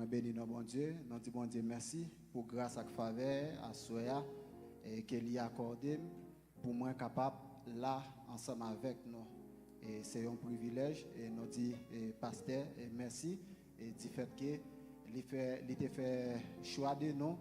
Moi bénis nos bon Dieu, nous disons bon Dieu merci pour grâce et faveur à Soya et qu'il a accordé pour moi capable là ensemble avec nous. Et c'est un privilège et nous dit pasteur et merci et du fait que il a fait choix de nous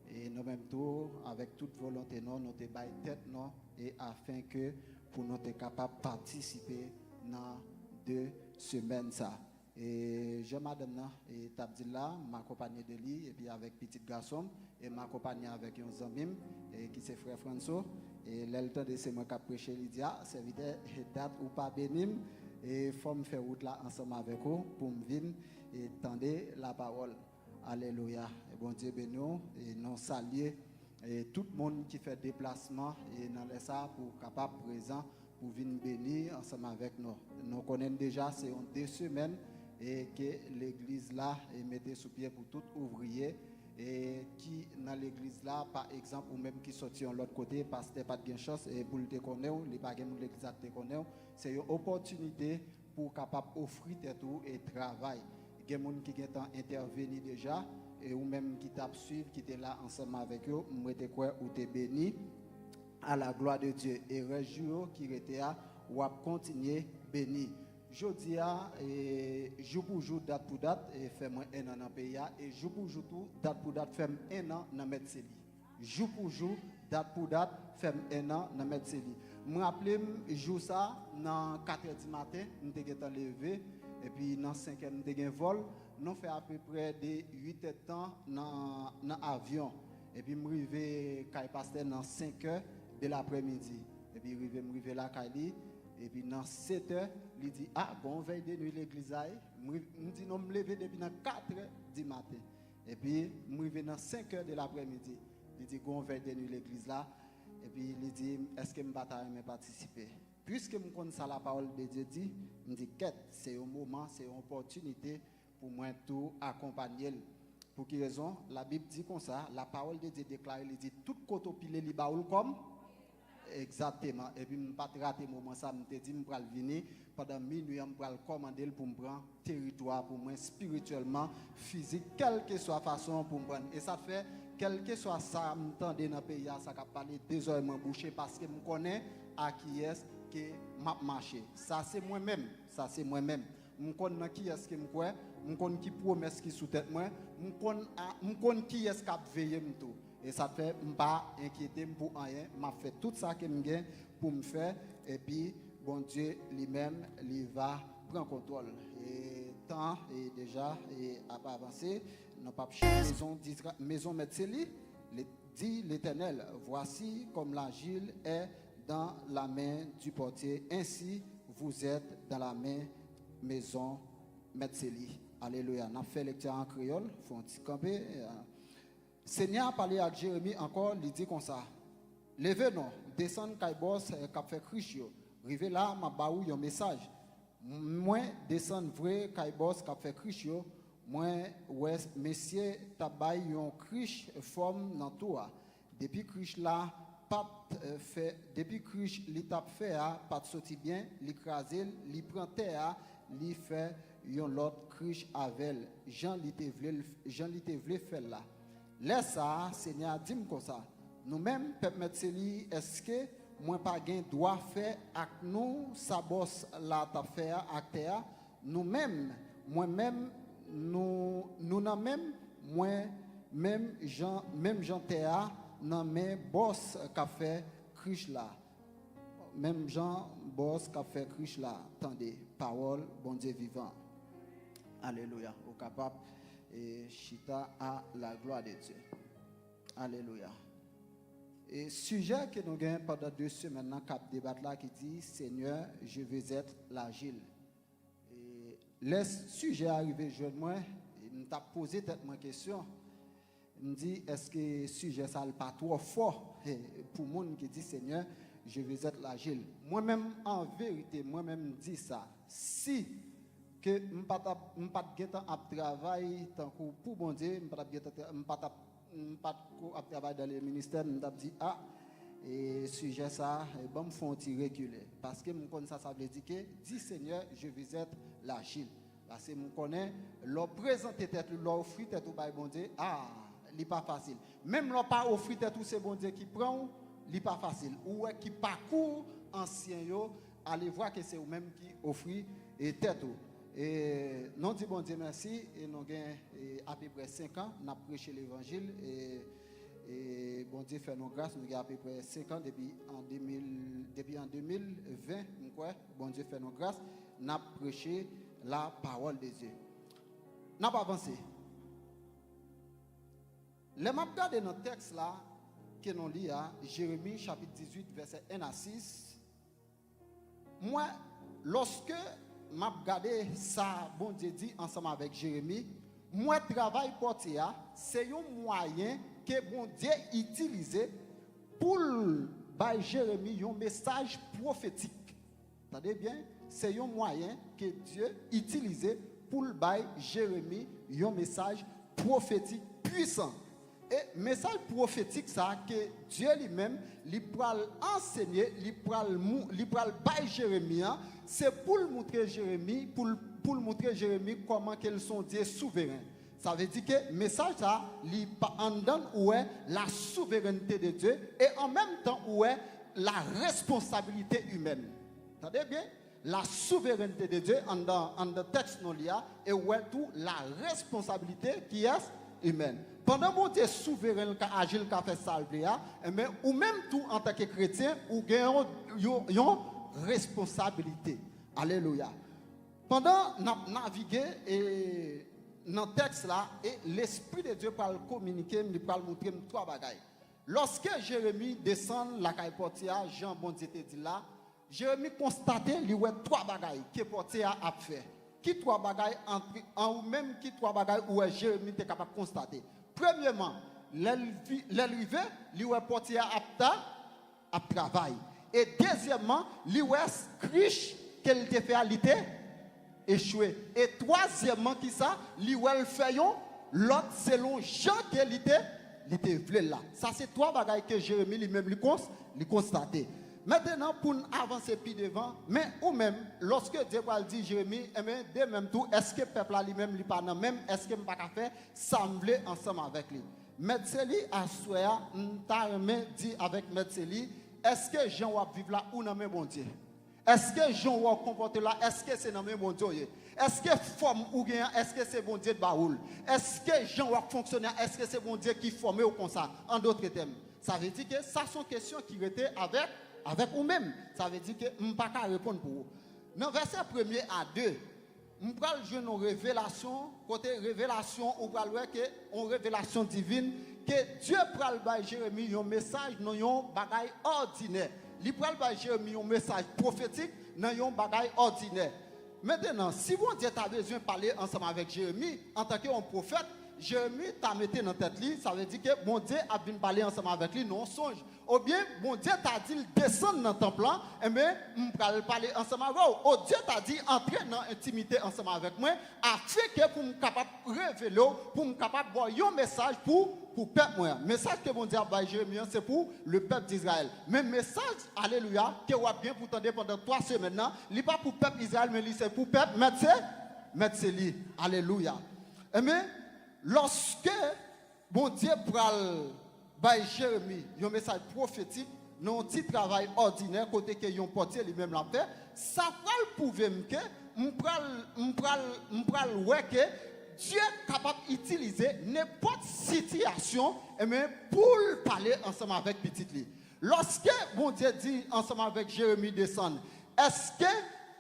et nous même tout avec toute volonté nous te bailler tête nous et afin que pour nous être capable de participer dans 2 semaines ça. Et je madame et Tabdilla m'accompagner de lui et puis avec petit garçon et m'accompagner avec un ami et qui c'est frère François et le temps de c'est moi qui prêcher Lydia c'est vite date ou pas bénim et faut me faire route là ensemble avec vous pour me venir et tendre la parole. Alléluia. Et bon Dieu béni et nous saluer et tout le monde qui fait déplacement et dans les ça pour capable présent pour venir bénir ensemble avec nous. Nous connaissons déjà c'est en 2 semaines et que l'église là est mettée sous pied pour tout ouvrier et qui dans l'église là par exemple ou même qui sorti de l'autre côté parce que pas de chance et pour te connaître les pas de l'église te connaître c'est une opportunité pour capable offrir tout et travail il y a des gens qui ont intervenu déjà et ou même qui t'a suivi qui était là ensemble avec eux moi te croire ou te béni à la gloire de Dieu et réjouis qui était là ou à continuer béni. Jodi a jour pour jour date pour date et fait moins 1 an dans pays et jour pour jour tout date pour date fait 1 an dans Medseli. Jour pour jour date pour date fait 1 an dans Medseli. Me rappelle jour ça dans 4h du matin, nous t'ai levé et puis dans 5h nous t'ai vol, nous fait à peu près de 8 heures de temps dans avion et puis me arrivé kay pasteur dans 5h de l'après-midi et puis me arrivé là kay et puis dans 7 heures, il dit ah bon veille de nuit l'église aille. Me dit non me lever depuis dans 4 heures du matin. Et puis me lever dans 5 heures de l'après-midi. Il dit bon veille de nuit l'église là et puis il dit est-ce que me bataille me participer. Puisque me connais ça la parole de Dieu dit, me dit quête, c'est un moment, c'est une opportunité pour moi tout accompagner. Pour quelle raison? La Bible dit comme ça, la parole de Dieu déclare, il dit tout côté pilé li baoul comme exactement. Et puis, je ne pas rater le moment, ça me dit, je vais venir pendant minuit, je vais commander pour me prendre territoire, pour moi, spirituellement, physique, quelle que soit la façon pour me prendre. Et ça fait, quel que soit ça, je m'entends dans le pays, ça va parler 2 heures bouché parce que je connais à qui est-ce que je marché. Ça, c'est moi-même. Ça, c'est moi-même. Je connais qui est-ce que je connais, je connais qui promesse qui sous tête moi, je connais qui est-ce qui a veillé tout. Et ça fait pas inquiéter pour rien, m'a fait tout ça que j'ai pour me faire et puis bon Dieu lui-même il va prendre contrôle et temps et déjà et a pas avancé n'a pas maison Medseli dit l'Éternel voici comme l'agile est dans la main du portier ainsi vous êtes dans la main maison Medseli. Alléluia. On a fait lecture en créole, faut un petit camper. Seigneur a parlé à Jérémie encore, il dit comme ça. Levez-nous, descendez Kaibos, cap fait Christio. Rive là, m'a baou un message. Moi, descendre vrai Kaibos, cap fait Christio. Moi, ouais, messieurs, tabay yon criche forme dans toi. Depuis criche là, pas fait, depuis criche l'étape fait, pas sorti bien, l'écraser, l'y prend terre, l'y fait yon l'autre criche avec. Jean l'ité vle faire là. Laisse ça, Seigneur, dis-moi comme ça. Nous-mêmes, peuple Medseli, est-ce que moi pas gain doit faire avec nous sa bosse là ta faire avec terre nous-mêmes moi-même nous n'a même moi même Jean terre nan men boss qu'a fait criche là. Même Jean boss qu'a fait criche là. Attendez, parole bon Dieu vivant. Alléluia. Au capable et chita à la gloire de Dieu. Alléluia. Et sujet que nous avons pendant 2 semaines maintenant, cap débat là qui dit Seigneur, je veux être l'agile. Et le sujet arrivé jeune moi, il m'a posé tête moi question. Il me dit est-ce que le sujet ça n'est pas trop fort pour monde qui dit Seigneur, je veux être l'agile. Moi-même en vérité, moi-même dis ça. Si que m'pas travail tant pour bon Dieu, m'pas travail dans le ministère, m'pas dit et sujet ça bon me font reculer parce que me connais ça veut dire que dis Seigneur, je veux être l'agile. Parce que nous connaissons, leur présenter tête, leur offrir tête au bail bon Dieu, n'est pas facile. Même leur pas offrir tête tout c'est bon Dieu qui prend, n'est pas facile. Ou qui parcourt ancien yo, allez voir que c'est eux même qui offrent et tête. Et nous disons bon Dieu merci et nous avons à peu près 5 ans, nous avons prêché l'évangile et bon Dieu fait nos grâces, nous avons à peu près 5 ans depuis en 2020, bon Dieu fait nos grâces, nous avons prêché la parole de Dieu. Nous avons avancé. Les m'a regardé dans le texte là que nous lisons, Jérémie chapitre 18 verset 1 à 6. Moi, lorsque m'a regardé ça, bon Dieu dit ensemble avec Jérémie, moi travail porté c'est un moyen que bon Dieu utilisé pour bailler Jérémie un message prophétique. Entendez bien, c'est un moyen que Dieu utilisé pour bailler Jérémie un message prophétique puissant. Et message prophétique ça que Dieu lui-même lui pral enseigner, lui pral bailler Jérémie, c'est pour montrer Jérémie pour montrer Jérémie comment qu'elles sont Dieu souverain. Ça veut dire que message ça lui en donne où est la souveraineté de Dieu et en même temps où est la responsabilité humaine. Entendez bien? La souveraineté de Dieu en dans texte non lia et où est tout la responsabilité qui est humaine. Pendant que Dieu souverain qui agit qui fait ça mais ou même tout en tant que chrétien ou gagnons une responsabilité. Alléluia. Pendant naviguer et dans le texte là et l'esprit de Dieu parle communiquer, il parle montrer trois bagailles. Lorsque Jérémie descend la caille Portia, Jean bon Dieu te dit là, Jérémie constatait il y a trois bagailles que Portia a fait. Qui trois bagailles en ou même qui trois bagailles où Jérémie était capable de constater. Premièrement, l'arrivée, il y a Portia à travail. Et deuxièmement, il y a criche qu'elle te fait à l'été échoué. Et troisièmement, qui ça, il y a le fayon, l'autre selon Jean qu'elle était là. Ça c'est trois bagailles que Jérémie lui-même lui constaté. Maintenant, pour avancer plus devant, mais ou même, lorsque Dieu va dire Jérémie, de même tout, est-ce que le peuple lui-même, lui pas même, est-ce que je ne peux pas faire sembler ensemble avec lui? Medseli à Soya, dit avec Medseli, est-ce que Jean va vivre là ou non, mais bon Dieu? Est-ce que Jean va comporter là? Est-ce que c'est non, mais bon Dieu? Est-ce que forme ou bien, est-ce que c'est bon Dieu de Baoul? Est-ce que Jean va fonctionner? Est-ce que c'est bon Dieu qui forme ou comme ça? En d'autres termes, ça veut dire que ça sont questions qui étaient avec vous-même. Ça veut dire que je ne peux pas répondre pour vous. Dans le verset 1er à 2, je vais jouer une révélation, côté révélation, on va voir que une révélation divine, que Dieu pral ba Jérémie un message dans un bagage ordinaire. Il pral ba Jérémie un message prophétique dans un bagage ordinaire. Maintenant, si vous Dieu a besoin de parler ensemble avec Jérémie, en tant qu'un prophète, Jérémie t'a mis dans tête lui, ça veut dire que mon Dieu a bien parler ensemble avec lui, non songe. Ou bien, mon Dieu t'a dit descendre dans ton plan, et bien, on va parler ensemble avec vous. Ou Dieu t'a dit entrer dans l'intimité ensemble avec moi, afin que pour me capable révéler, pour me capable voir un message pour le peuple. Le message que mon Dieu a dit Jérémie, c'est pour le peuple d'Israël. Mais le message, alléluia, que vous avez bien pour entendre pendant 3 semaines, il n'est pas pour le peuple d'Israël, mais c'est pour le peuple Medseli. Alléluia. Et bien, lorsque bon Dieu pral by Jérémie, un message prophétique, dans un petit travail ordinaire, côté que yon portier lui-même l'a fait, ça va prouver que m'pral ouais que Dieu est capable d'utiliser n'importe situation pour parler ensemble avec petit lui. Lorsque bon Dieu dit ensemble avec Jérémie descendre, est-ce que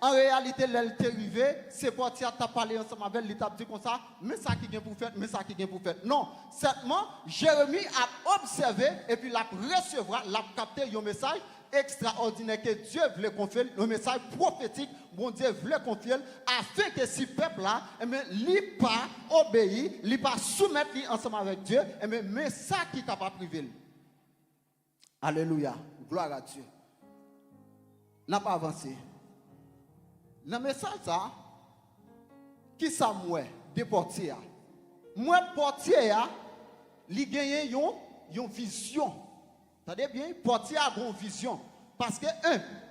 en réalité, l'elle est arrivée, c'est pour tu as parlé ensemble avec l'étape dit comme ça, mais ça qui vient pour faire, mais ça qui vient pour faire. Non, certainement, Jérémie a observé et puis l'a recevoir, l'a capté un message extraordinaire que Dieu voulait confier, un message prophétique, bon Dieu voulait confier, afin que ce peuple-là, lui pas obéir, lui pas soumettre ensemble avec Dieu, mais ça qui est capable de priver. Alléluia, gloire à Dieu. N'a pas avancé. Dans le message, ça, qui ça moi, de portier? Moi, portier, il gagne une vision. T'entendez bien? Portier a une vision. Parce que,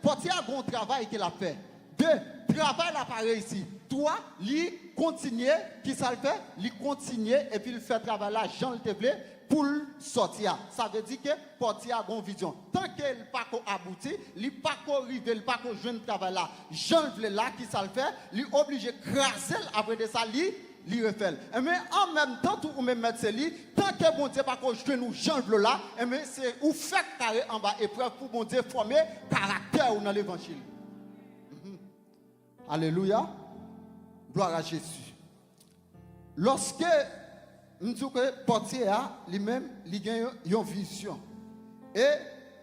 portier a un travail qu'il a fait. 2, travail n'a pas réussi. toi, lui continuer, qui ça le fait? Lui continuer et puis il fait travail là, Jean le Teblé, pour sortir. Ça veut dire que portier a une vision. Tant qu'il n'a pas abouti, il n'a pas arrivé, il n'a pas joué le travail là. Jean le là, qui ça le fait? Il est obligé de craser après de ça, il refait. Mais en même temps, tout ou même mettre lui, tant que bon Dieu pas joué nous Jean le là, c'est ou fait carré en bas épreuve pour bon Dieu former caractère dans l'évangile. Alléluia. Gloire à Jésus. Lorsque nous disons que portier a lui-même, il a une vision. Et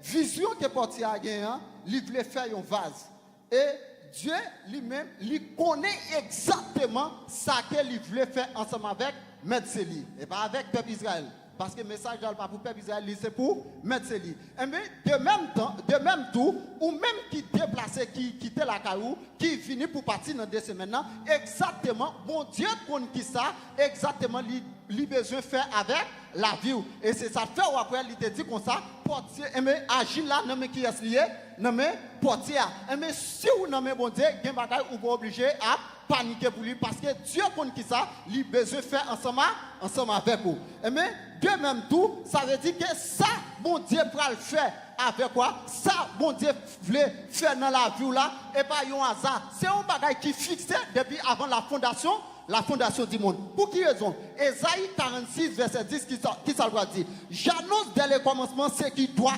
vision que portier a gagné, il voulait faire un vase. Et Dieu lui-même, il connaît exactement ce qu'il voulait faire ensemble avec Metzeli. Et pas avec le peuple Israël. Parce que le message n'est pas pour le peuple Israël, c'est pour Metzeli. Mais de même temps, de même tout, ou même qui déplaçait, qui quittait la carou, qui finit pour partir dans 2 semaines, exactement, bon Dieu connaît qui ça, exactement, il besoin de faire avec la vie. Et c'est ça fait ou après, il te dit comme ça, portier, mais agir là, non mais qui est lié, non mais portier. Mais si vous nommez bon Dieu, il y a des choses où vous obligé à paniquer pour lui, parce que Dieu connaît qui ça, il besoin de faire ensemble avec vous. Mais de même tout, ça veut dire que ça, bon Dieu va le faire avec quoi? Ça, bon Dieu voulait faire dans la vie là, et pas un hasard. C'est un bagage qui fixé depuis avant la fondation du monde. Pour qui raison? Ésaïe 46, verset 10, qui ça doit dire? J'annonce dès le commencement ce qui doit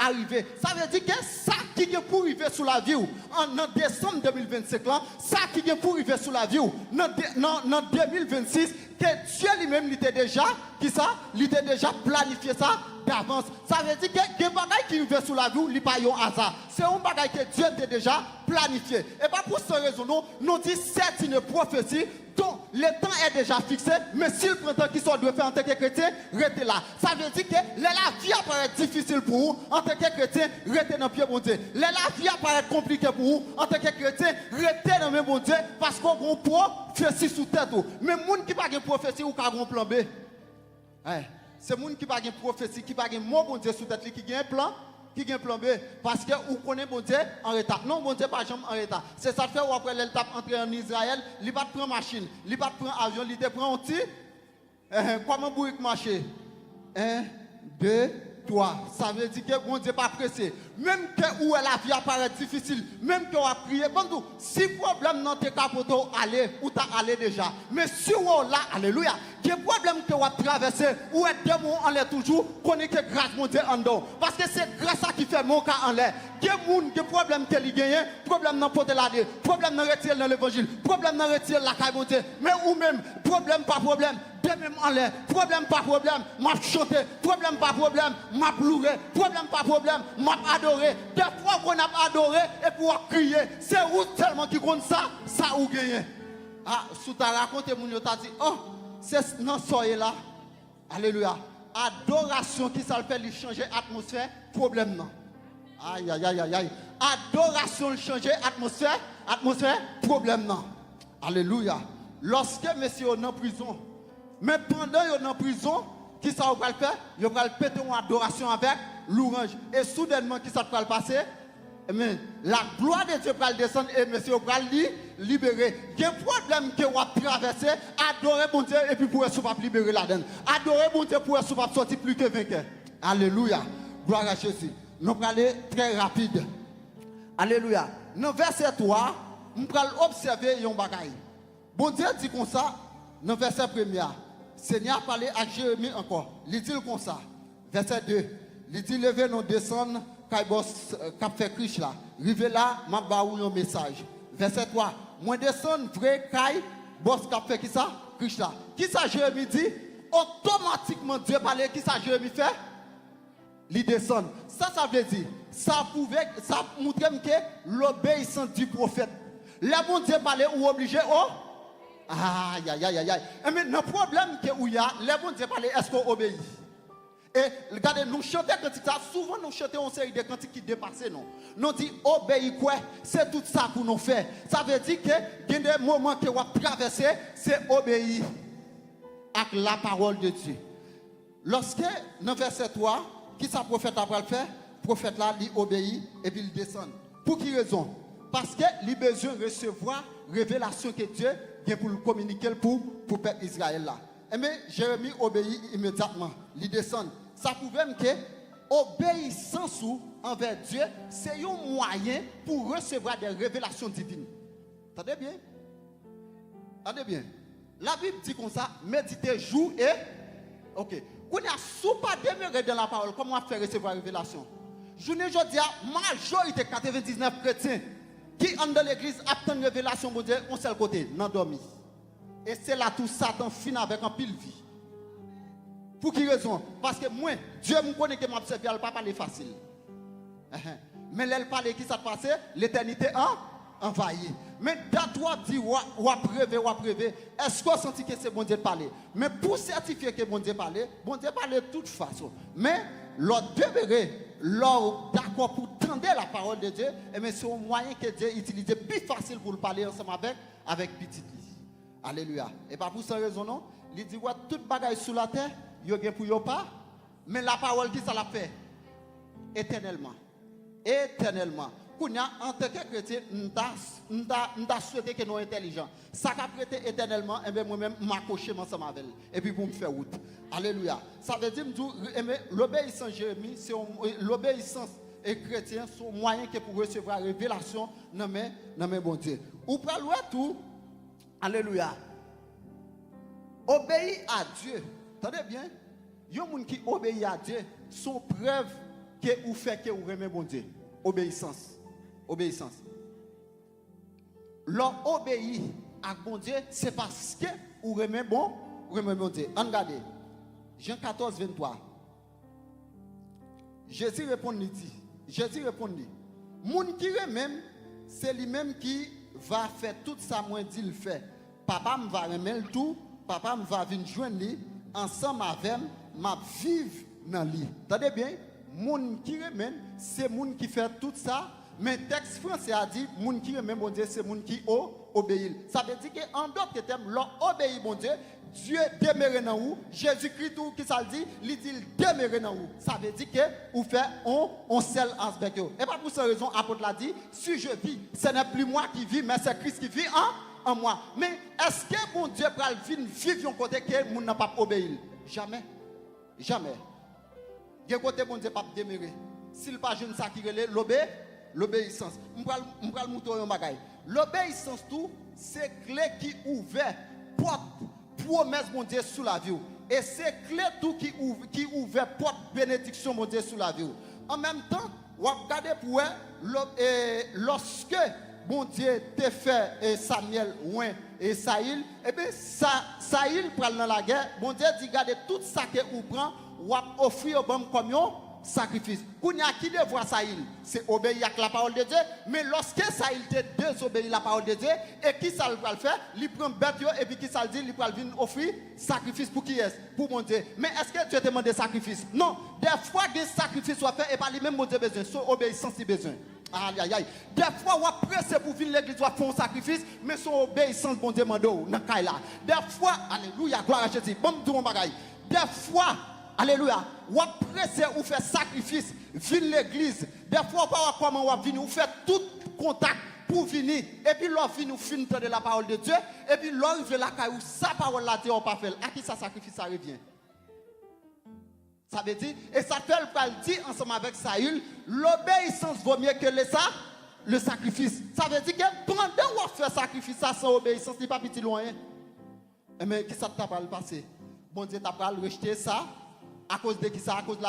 arriver. Ça veut dire que ça qui est pour arriver sous la vie, en décembre 2025, là, ça qui est pour arriver sous la vie, en 2026, que Dieu lui-même, il était déjà, qui ça? Il était déjà planifié ça d'avance. Ça veut dire que les bagages qui arrivent sous la vie, il n'y a pas un hasard. C'est un bagage que Dieu était déjà planifié. Et pas pour cette raison, nous disons c'est une prophétie dont le temps est déjà fixé, mais si le printemps qui soit doit faire en tant que chrétien, restez là. Ça veut dire que la vie apparaît difficile pour vous, en tant que chrétien, restez dans le pied bon Dieu. La vie apparaît compliquée pour vous, en tant que chrétien, restez dans le bon Dieu, parce qu'on a une prophétie sous tête. Mais les gens qui n'ont pas de prophétie ou qui ont un plan B, c'est les gens qui n'ont pas de prophétie, qui n'ont pas de mot bon Dieu sous tête, qui ont un plan. Qui a plan B parce que vous connaissez bon Dieu en retard. Non, bon Dieu pas jamais en retard. C'est ça fait où après l'étape entrer en Israël, il va prendre machine, il va prendre avion, il te prend un petit comment bourrique marcher 1 2 3. Ça veut dire que bon Dieu pas pressé. Même que où la vie apparaît difficile, même que on a prié bon si problème dans tes capotes aller ou t'as allé déjà. Mais si on là alléluia, quel problème que on a traversé ou est démon en l'air toujours, connaît que grâce mon Dieu en dedans parce que c'est grâce à qui fait mon cas en l'air. Quel problème que il gagne, problème dans porter la problème dans retirer dans l'évangile, problème dans retirer la caille mon Dieu. Mais ou même problème pas problème, de même en l'air, problème pas problème, m'a chanter, problème pas problème, m'a pleurer, problème pas problème, m'a adorer. Des fois qu'on a adoré et pour crier, c'est où tellement qui compte ça ou gagné. Ah, sous ta raconté, mon yo t'a dit, oh, c'est non soyez là. Alléluia. Adoration qui ça le fait, il changer atmosphère, problème non. Aïe, aïe, aïe, aïe. Adoration changer atmosphère, problème non. Alléluia. Lorsque monsieur est en prison, mais pendant qu'il est en prison, qui ça va le faire? Il va le péter en adoration avec l'orange. Et soudainement, qui ça va le passer? Mais la gloire de Dieu va le descendre et monsieur va le libérer. Il y a un problème que vous avez traversé, adorer mon Dieu et puis pour être capable de libérer la donne. Adorer mon Dieu pour être capable de sortir plus que vainqueur. Alléluia. Gloire à Jésus. Nous allons aller très rapide. Alléluia. Dans verset 3, nous allons observer un bagage. Bon Dieu dit comme ça, dans verset 1er. Seigneur parlait à Jérémie encore. Il dit comme ça. Verset 2. Il dit levez nous descendre, Kaibos cap fait criche là. Rive là, m'a baou un message. Verset 3. Moi descendre vrai Kai boss cap fait qui ça? Criche là. Qui ça Jérémie dit? Automatiquement Dieu parlait, qui ça Jérémie fait? Il descend. Ça veut dire, ça montre que l'obéissance du prophète. Le bon Dieu parlait ou obligé aïe, aïe, aïe, aïe. Mais le problème que il y a, les bon Dieu parle, est-ce qu'on obéit? Et regardez, nous chantons cantiques, souvent nous chantons une série de cantiques qui dépassent, non. Nous disons, obéir quoi? C'est tout ça pour nous faire. Ça veut dire que, il y a des moments que vous traversez, c'est obéir à la parole de Dieu. Lorsque, dans verset 3, qui ça prophète après le faire? Prophète là, il obéit et puis il descend. Pour quelle raison? Parce qu'il a besoin de recevoir révélation que Dieu vient pour le communiquer pour le peuple Israël là. Et bien, Jérémie obéit immédiatement. Il descend. Ça prouve même que obéissance envers Dieu, c'est un moyen pour recevoir des révélations divines. Entendez bien? Entendez bien? La Bible dit comme ça, méditez jour et... Ok. Quand on a sous pas demeuré dans la parole, comment on fait recevoir la révélation? Je ne dis pas, majorité 99 chrétiens qui entrent dans l'église attendent révélation de Dieu, on seul côté, dans dormi. Et c'est là tout Satan finit avec un pile vie. Pour qui raison? Parce que moi, Dieu me connaît que m'observe, elle ne pas parler facile. Mais elle parle qui s'est passé, l'éternité a envahi. Mais toi dit ou rêver, est-ce qu'on senti que c'est bon Dieu de parler? Mais pour certifier que bon Dieu parle de toute façon. Mais l'autre demeurer, l'autre d'accord pour tendre la parole de Dieu, et c'est un moyen que Dieu utilise plus facile pour le parler ensemble avec petite Lise. Alléluia. Et pas pour cette raison non, il dit ouais, toute bagaille sous la terre, il y a pour yo pas, mais la parole qui ça l'a fait éternellement. Éternellement. En tant que chrétien, nous avons souhaité que nous soyons intelligents. Ça a prêté éternellement, et bien moi-même, m'accrocher ensemble avec elle. Et puis pour me faire route. Alléluia. Ça veut dire que l'obéissance Jérémie, c'est l'obéissance et chrétien sont moyens que pour recevoir la révélation dans mes bon Dieu. Ou pas loin tout. Alléluia. Obéir à Dieu. Attendez bien. Il y a des gens qui obéissent à Dieu sont preuve que vous faites que vous aimez bon Dieu. Obéissance. Obéissance. L'on obéit à bon Dieu, c'est parce que vous aimez bon Dieu. Regardez. Jean 14, 23. Jésus répond, moun qui même, c'est lui-même qui va faire tout ça, moi dit le fait. Papa me va remettre le tout, papa me va venir joindre lui, ensemble avec m'a vivre dans lui. Attendez bien, moun qui même, c'est moun qui fait tout ça. Mais le texte français a dit, moun qui remet bon Dieu, c'est moun qui obéit. Ça veut dire qu'en d'autres termes, l'on obéit bon Dieu, Dieu demeure dans vous. Jésus-Christ, qui ça dit, il dit demeure dans vous. Ça veut dire que vous faites on seul avec eux. Et pas pour cette raison, l'apôtre l'a dit, si je vis, ce n'est plus moi qui vis, mais c'est Christ qui vit en moi. Mais est-ce que mon Dieu va vivre un côté que moun n'a pas obéi? Jamais. Jamais. Il y a un côté mon Dieu pas demeurer. S'il pas jeune ça qui relève l'obéissance. On va le montrer un bagage. L'obéissance tout, c'est clé qui ouvre porte promesse mon Dieu sous la vie. Et c'est clé tout qui ouvre porte bénédiction mon Dieu sous la vie. En même temps, on va regarder pour lorsque mon Dieu t'a fait Samuel et Saïl, et bien Saïl prend dans la guerre, mon Dieu dit regardez tout ça que vous prenez, ou offrir au bon comme sacrifice. Kounya qui devoir Saïl, c'est obéir à la parole de Dieu, mais lorsque Saïl te désobéit la parole de Dieu, et qui ça va le faire? Il prend bête et puis qui ça le dit, il va venir offrir sacrifice pour qui est? Pour mon Dieu. Mais est-ce que Dieu te demande des sacrifices? Non. Des fois que des sacrifices soient faits et pas lui-même mon Dieu besoin, son obéissance il besoin. Aïe aïe aïe. Des fois on presse pour venir l'église, on fait un sacrifice, mais son obéissance mon Dieu mando dans là. Des fois, alléluia, gloire à Jésus. Bon tout mon bagaille. Des fois alléluia. Ou pressé ou fait sacrifice, vient l'église. Des fois, comment on venir, ou fait tout contact pour venir. Et puis, l'on vient, nous finit de la parole de Dieu. Et puis, l'on veut la caille, sa parole là, Dieu n'a pas fait. À qui ça sacrifice, ça revient? Ça veut dire, et ça fait le dire ensemble avec Saül, l'obéissance vaut mieux que le sacrifice. Ça veut dire que pendant qu'on fait sacrifice, ça sans obéissance, il n'est pas petit loin. Mais qui ça t'a pas le passé? Bon Dieu t'a pas rejeté ça. À cause de qui ça? À cause de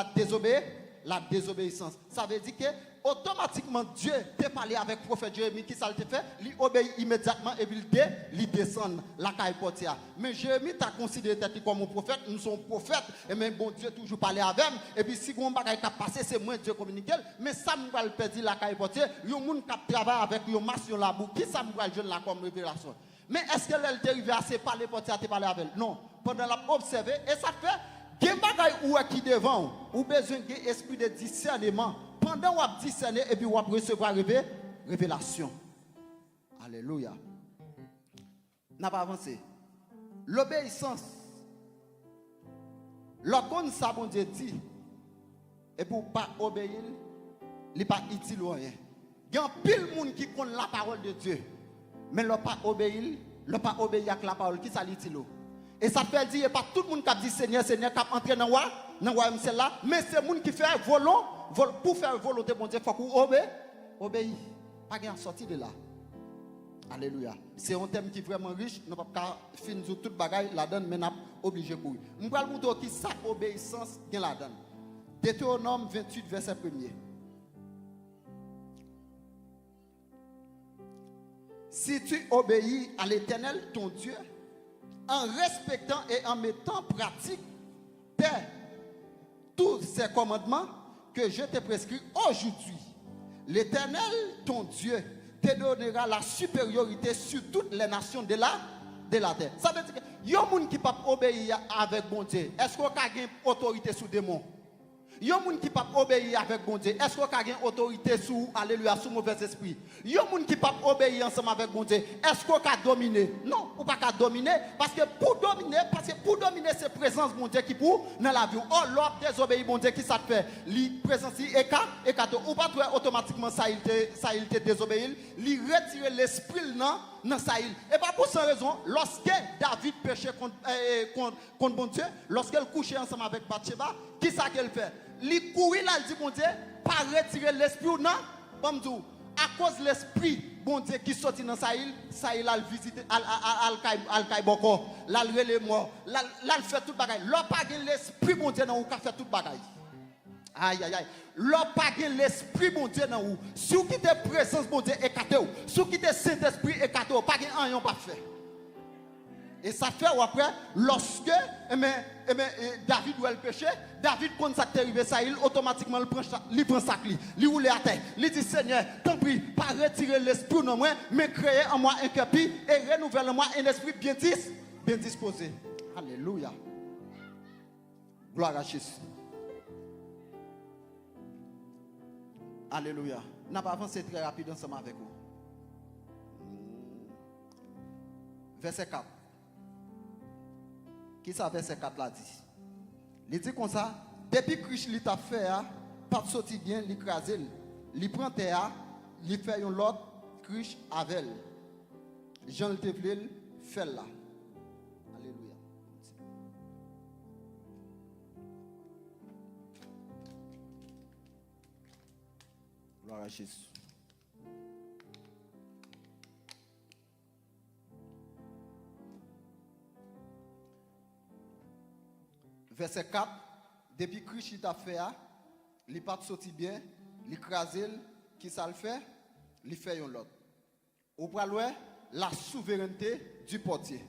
la désobéissance. Ça veut dire que automatiquement Dieu t'a parlé avec le prophète Jérémie, qui ça le fait? Il obéit immédiatement et il descend la caille portière. Mais Jérémie t'a considéré comme un prophète, nous sommes prophètes, et même bon Dieu toujours parlé avec lui. Et puis si on bagaille t'a passé, c'est moi Dieu communiquer. Mais ça me va le perdre la caille portière. Il y a un monde qui travaille avec un massion là, qui ça me va le jeune là comme révélation. Mais est-ce qu'elle est arrivée à se parler portière, à te parler avec elle? Non. Pendant la observer, et ça fait. Gen bagay ou qui devant ou besoin d'un esprit de discernement pendant ou discerner et puis ou recevoir révélation. Alléluia. N'a pas avancé. L'obéissance. Lorsqu'on ça bon Dieu dit et pour pas obéir, il pas utile rien. Il y a pile monde qui connaît la parole de Dieu. mais l'on pas obéir, l'on pas obéir à la parole qui ça dit là. Et ça fait dire pas tout le monde qui dit Seigneur Seigneur qui entrer dans le royaume c'est là, mais c'est le monde qui fait pour faire volonté bon Dieu faut qu'on obéir. Pas gain sortir de là. Alléluia. C'est un thème qui est vraiment riche, nous ne pouvons pas finir toute bagaille là-dedans mais nous sommes obligés de courir. Je vais vous montrer qui ça obéissance gain là-dedans. Deutéronome 28 verset 1er. Si tu obéis à l'Éternel, ton Dieu, en respectant et en mettant en pratique tous ces commandements que je t'ai prescrits aujourd'hui, l'Éternel, ton Dieu, te donnera la supériorité sur toutes les nations de la terre. Ça veut dire que il y a des gens qui ne peuvent pas obéir avec bon Dieu. Est-ce qu'on a une autorité sur des démons? Il y a des gens qui ne peuvent pas obéir avec bon Dieu. Est-ce qu'on a une autorité sur, alléluia, sur mauvais esprit? Il y a des gens qui ne peuvent pas obéir ensemble avec bon Dieu. Est-ce qu'on a dominer? Non, on ne peut pas dominer. Parce que pour dominer, c'est présence bon Dieu qui pour dans la vie. Oh, l'ordre désobéir bon Dieu qui ça te fait? Li présence et ou pas automatiquement ça il te désobéir, li retirer l'esprit dans ça il. Et pas pour cette raison, lorsque David péchait contre bon Dieu, lorsqu'elle couchait ensemble avec Bathsheba, qui ça qu'elle fait? Li courir là, elle dit bon Dieu, pas retirer l'esprit ou non, comme tout. À cause de l'esprit, bon Dieu qui sortit dans sa île a visité, al boko, là le mort, là fait tout bagaille. Là pas l'esprit bon Dieu dans ou fait tout bagaille. Aïe aïe aïe. Là pas l'esprit bon Dieu dans ou. Si vous quittez présence bon Dieu écarté ou, si vous quittez Saint-Esprit écarté ou, pas rien pas fait. Et ça fait après, lorsque David doit le pécher, David, quand ça t'est arrivé, ça, il automatiquement il prend sa clé, il roule à terre, il dit Seigneur, tant pis, pas retirer l'esprit de moi, mais créer en moi un cœur et renouveler en moi un esprit bien disposé. Alléluia. Gloire à Jésus. Alléluia. N'a pas avancé très rapide ensemble avec vous. Verset 4. Qui ça verset 4 là dit? Il dit comme ça, depuis que il t'a fait, pas de sortir bien, il crase, il prend terre, il fait un lot, criche avec. Jean le Teflil fait là. Alléluia. Gloire à Jésus. Verset 4, depuis que Christ a fait, il n'est pas sorti bien, il crase, qui ça le fait? Il fait un lot. Au poil, la souveraineté du portier.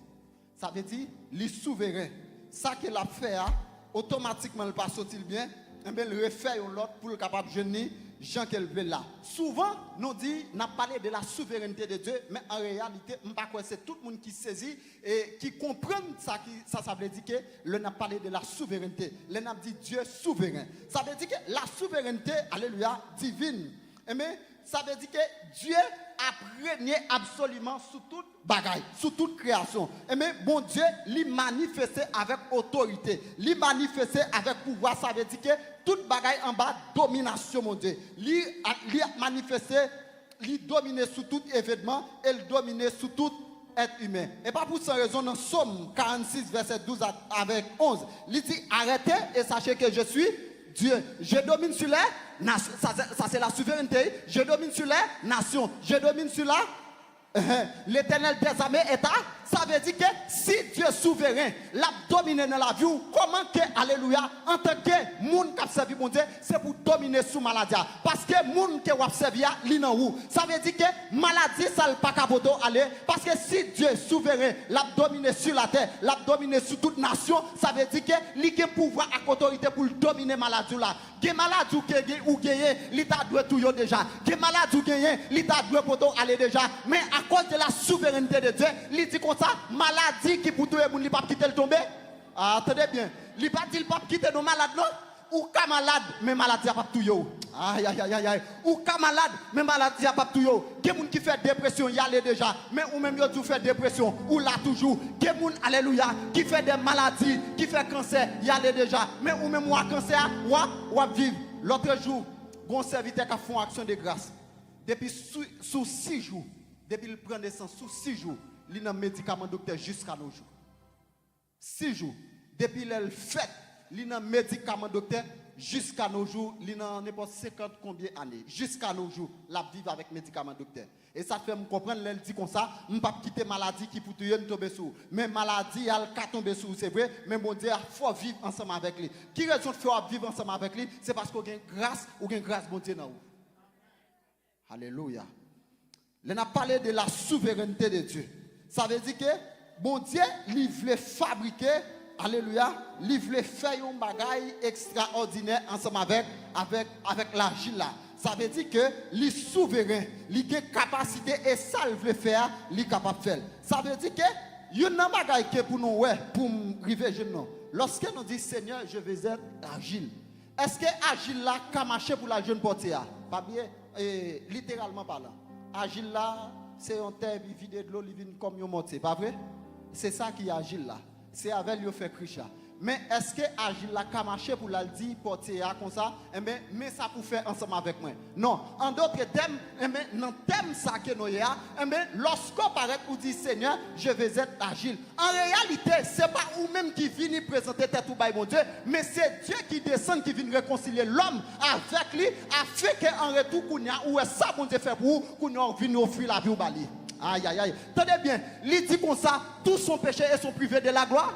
Ça veut dire, il est souverain. Ça qu'il a fait, automatiquement, il n'est pas sorti bien, et bien il refait un lot pour le capable de jeûner. Jean qu'elle veut là. Souvent, nous dit, n'a parlé de la souveraineté de Dieu, mais en réalité, c'est tout le monde qui saisit et qui comprend ça. Ça veut dire que le n'a parlé de la souveraineté. Le n'a dit Dieu souverain. Ça veut dire que la souveraineté, alléluia, divine. Mais ça veut dire que Dieu a régné absolument sous toute bagaille, sous toute création. Mais bon Dieu, lui manifesté avec autorité, lui manifesté avec pouvoir. Ça veut dire que toute bagaille en bas, domination, mon Dieu. Lui manifesté, lui dominé sous tout événement, elle dominé sous tout être humain. Et pas pour cette raison, dans Somme 46, verset 12 avec 11, il dit arrêtez et sachez que je suis Dieu. Je domine sur les nations. Ça c'est la souveraineté. Je domine sur les nations. Je domine sur l'Éternel des armées est à. Ça veut dire que si Dieu est souverain, l'a dominé dans la vie, comment que, alléluia, en tant que monde qui a servi mon Dieu, c'est pour dominer sous maladie. Parce que monde qui a servi, il n'a où. Ça veut dire que maladie, ça ne pas caboto aller. Parce que si Dieu est souverain, l'a dominé sur la terre, l'a dominé sur toute nation, ça veut dire que il a pouvoir avec autorité pour dominer maladie là. Des malades ou gagner, l'État doit tout déjà. Des malades ou gagner, l'État doit pour aller déjà. Mais à cause de la souveraineté de Dieu, il dit comme ça, maladie qui pour tout le monde, il pas quitter le tomber. Attendez bien, il pas dit pas quitter nos malades non. Ou ka malade, mais maladie a pas tout yo. Aïe aïe aïe aïe. Ou ka malade, mais maladie a pas tout yo. Des gens qui fait dépression, y aller déjà. Mais ou même yo tout fait dépression, ou là toujours. Des gens, alléluia, qui fait des maladies, qui fait cancer, y aller déjà. Mais ou même moi cancer, ou vivre. L'autre jour, bon serviteur qui a fait une action de grâce. Depuis sous 6 jours, depuis qu'il prend naissance sous 6 jours, il a un médicament docteur jusqu'à nos jours. 6 jours. Depuis qu'il fait, il a un médicament docteur jusqu'à nos jours. Il a n'importe 50 combien d'années. Jusqu'à nos jours, la vivre avec médicament docteur. Et ça fait me comprendre, elle dit comme ça, je ne peux pas quitter maladie qui pour tuer tomber sous. Mais maladie, elle peut tomber sous, c'est vrai. Mais mon Dieu, il faut vivre ensemble avec lui. Qui raison de faire vivre ensemble avec lui? C'est parce qu'on a grâce, ou une grâce, mon Dieu, dans vous. Alléluia. On a parlé de la souveraineté de Dieu. Ça veut dire que bon Dieu, il veut fabriquer, alléluia, il veut faire un bagage extraordinaire ensemble avec l'argile là. Ça veut dire que il est souverain, il a capacité et ça il veut faire, il est capable de faire. Ça veut dire que il y a un bagage qui pour nous pour arriver jeune non. Lorsque nous dit Seigneur, je vais être agile. Est-ce que agile là a marché pour la jeune portière? Pas bien, littéralement parlant. Agile là, c'est un terre vide de l'eau, il vient comme un mortier, pas vrai? C'est ça qui est agile là. C'est avec lui fait cricha. Mais est-ce que agile là a marché pour la dire porter comme ça? Mais ça pour faire ensemble avec moi. Non. En d'autres termes, dans le thème ça que nous avons, lorsqu'on paraît pour dire Seigneur, je vais être agile. En réalité, ce n'est pas vous-même qui venez présenter tête ou bail mon Dieu, mais c'est Dieu qui descend, qui vient réconcilier l'homme avec lui, afin qu'en retour, qu'on a ou est ça qu'on Dieu fait pour vous, qu'on vienne offrir la vie au bali. Aïe, aïe, aïe. Tenez bien, il dit comme ça, tous sont péchés et sont privés de la gloire.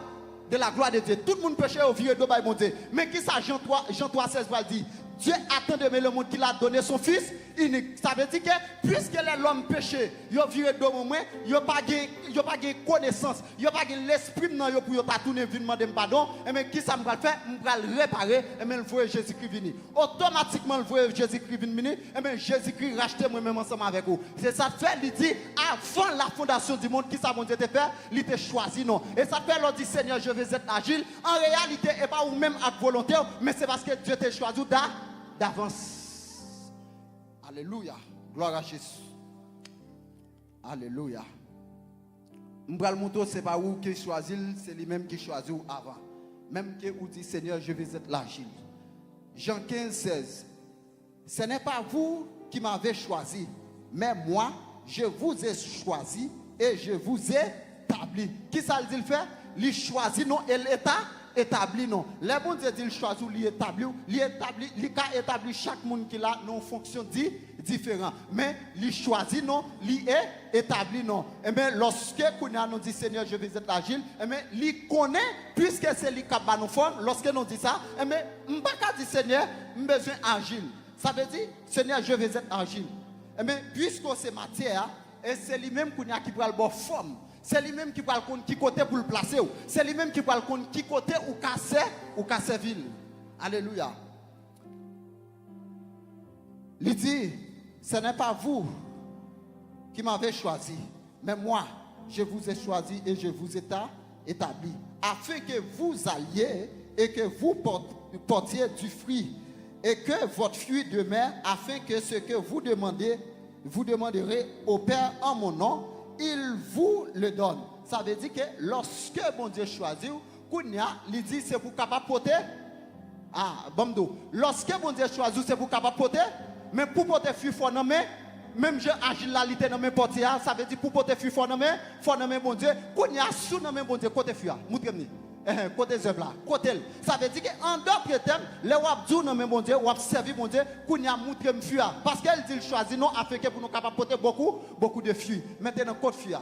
De la gloire de Dieu. Tout le monde péché au vieux de mon Dieu. Mais qui ça, Jean 3, 16 va dire? Dieu attend de le monde qu'il a donné son fils unique. Ça veut dire que puisque l'homme péché, il a viré de moi, il n'a pas de connaissance, il n'a pas de l'esprit pour tourner venir demander pardon. Et mais qui ça me va faire? Je vais le réparer et me le voir Jésus-Christ venir. Automatiquement le voir Jésus-Christ venir et mais Jésus-Christ racheter moi-même ensemble avec vous. C'est ça fait il dit avant la fondation du monde qui ça mon Dieu te fait, il te choisi non. Et ça fait l'on dit Seigneur, je vais être agile. En réalité, et pas vous même à volonté, mais c'est parce que Dieu t'a choisi d'avance. Alléluia. Gloire à Jésus. Alléluia. M'bral mouton c'est pas vous qui choisit, c'est lui-même qui choisit avant. Même que vous dit Seigneur, je vais être l'agile. Jean 15, 16. Ce n'est pas vous qui m'avez choisi, mais moi, je vous ai choisi et je vous ai établi. Qui ça le dit le fait? Il choisit non et l'État établi non. Les bon Dieu dit il choisit, il a établi chaque monde qui a une fonction différente. Mais il choisit non, il est établi non. Et bien lorsque nous dit Seigneur, je vais être agile, et bien il connaît puisque c'est lui qui a nous forme. Lorsque nous dit ça, et bien on ne peut pas dire Seigneur, j'ai besoin agile. Ça veut dire Seigneur, je vais être agile. Et bien puisque c'est matière, et c'est lui-même qui prend le bon forme. C'est lui-même qui va le compte qui côté pour le placer. C'est lui-même qui va le compte qui côté ou casser ville. Alléluia. Il dit, ce n'est pas vous qui m'avez choisi, mais moi, je vous ai choisi et je vous ai établi, afin que vous alliez et que vous portiez du fruit, et que votre fruit demeure, afin que ce que vous demanderez au Père en mon nom, il vous le donne. Ça veut dire que lorsque mon Dieu choisit, il dit c'est pour capable porter. Ah, bon, lorsque mon Dieu choisit, c'est pour capable porter. Mais pour porter fruit, il faut nommer. Même je agis la lité dans mes portiers, ça veut dire pour porter fruit, il faut nommer mon Dieu. Quand il y a sous nommer mon Dieu, côté fruit, côté zèbre là, côté. Ça veut dire qu'en d'autres termes, les wap dou nommer mon Dieu, wap servir mon Dieu, qu'on y a montré me fruit. Parce qu'elle dit choisit non, afin que pour nous capables porter beaucoup de fruits. Maintenant, côté fruit.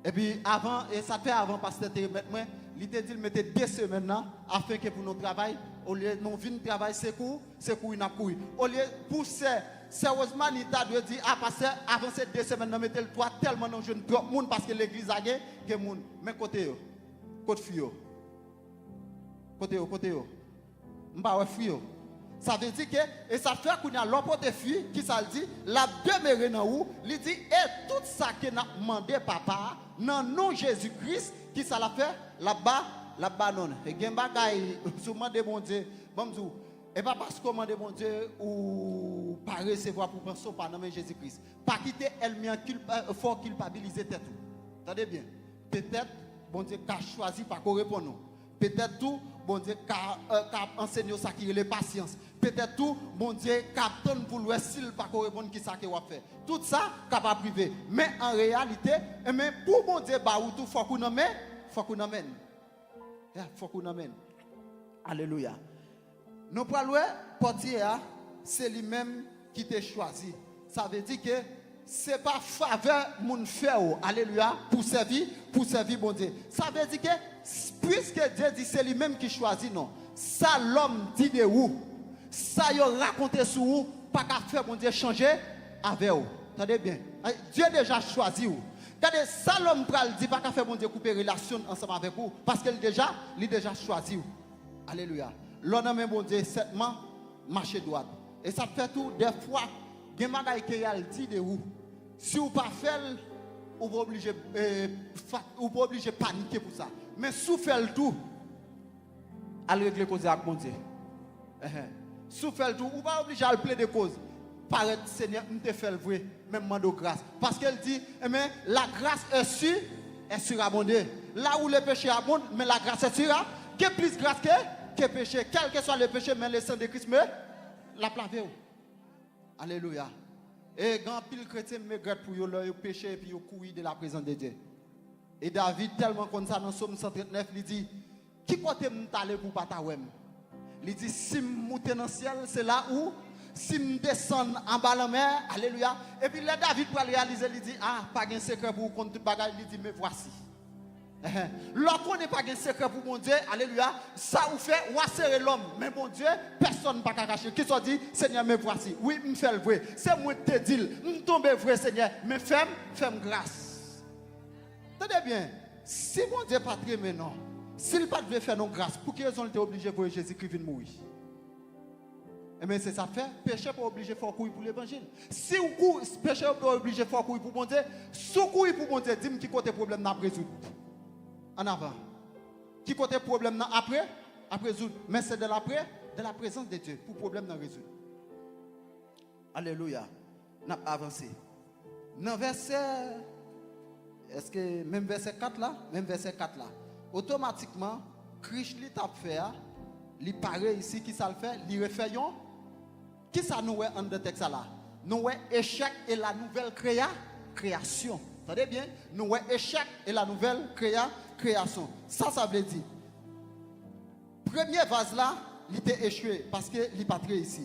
Et puis avant, et ça fait avant, parce que moi, il te dit mettez 2 semaines là, afin que pour nous travail, au lieu de nous venir travailler, c'est court, il n'a couru. Au lieu pour sérieusement, l'État doit dire, parce avant ces 2 semaines, nous mettez le toit tellement de jeunes trop monde parce que l'église a gagné, que monde. Mais côté fio. Côté m'ba fio. Ça veut dire que et ça fait qu'on a l'opportunité de fille qui ça dit la demeurer dans où il dit et tout ça que n'a demandé papa dans nom Jésus-Christ qui ça l'a fait là-bas non et gen bagay souvent de mon Dieu bon et pas parce que demande mon Dieu ou pas recevoir pour penser pas dans Jésus-Christ pas quitter elle-même fort culpabiliser tête tout. Attendez bien. Peut-être bon Dieu qu'a choisi pas qu'on répond nous. Peut-être tout bon Dieu qu'a enseigné ça qui est la patience. peut-être tout, bon Dieu, captain pour le s'il pas répondre qui ça qu'il va faire. Tout ça, capable privé. Mais en réalité, mais pour bon Dieu, bah, tout, faut qu'on amène. Faut qu'on amène. Faut qu'on amène. Alléluia. Nous parlons, portier, c'est lui-même qui t'a choisi. Ça veut dire que ce n'est pas faveur mon fait, alléluia, pour servir bon Dieu. Ça veut dire que, puisque Dieu dit c'est lui-même qui choisit, non. Ça, l'homme dit de où? Ça, il raconte sur où? Pas qu'à faire bon Dieu changer avec vous. Attendez bien. Dieu déjà choisi où? Regardez, ça, l'homme dit pas qu'à faire bon Dieu couper relation ensemble avec vous. Parce qu'il déjà choisi où? Alléluia. L'homme même bon Dieu, certainement, marcher droit. Et ça fait tout, des fois, il y a des choses qui dit de où? Si vous ne pas faire, vous ne pas obligé de paniquer pour ça. Mais si vous faites tout, allez régler les causes avec mon Dieu. Si vous faites tout, vous ne pas obligé à plaider des causes. Paraître, Seigneur, nous te fait le vrai, même de grâce. Parce qu'elle dit, la grâce est surabondée. Là où le péché abonde, mais la grâce est sûre. Qu'il y a plus de grâce que péché. Quel que soit le péché, mais le sang de Christ me l'a lavé. Alléluia. Et quand pile chrétien me regrette pour leur péché et puis courir de la présence de Dieu. Et David, tellement comme ça dans Somme 139, il dit, qui côté m'taler pour pas ta wem? Il dit, si je monte dans le ciel, c'est là où, si je descends en bas de la mer, alléluia. Et puis là, David pour réaliser, il dit, ah, pas de secret pour compte tout bagage, il dit, mais voici. Lorsqu'on n'est pas de secret pour mon Dieu, alléluia, ça vous fait, ou serrer l'homme, mais mon Dieu, personne ne peut pas cacher. Qui soit dit, Seigneur, me voici. Oui, me fait le vrai. C'est moi qui te dis, me tombe vrai, Seigneur, mais fais-moi grâce. Tenez bien, si mon Dieu n'est pas très maintenant, s'il pas devait faire nos grâces, pour quelle raison il était obligé de voir Jésus-Christ venir mourir? Eh bien, c'est ça fait. Péché pas obligé de faire courir pour l'évangile. Si vous péché pas obligé de faire courir pour mon Dieu, si courir pour mon Dieu, dis-moi qui côté problème n'a résoudre. En avant. Qui côté problème n'a après résoudre. Mais c'est de la présence de Dieu pour problème n'a résoudre. Alléluia. N'a avancé. Dans verset, est-ce que même verset 4 là, automatiquement, Christ lui t'a fait, il paraît ici qui ça le fait, il refait qui ça nous est en de texte là? Nous est échec et la nouvelle création. Vous savez bien? Nous est échec et la nouvelle création. Ça veut dire. Premier vase là, il était échoué parce qu'il n'est pas très ici.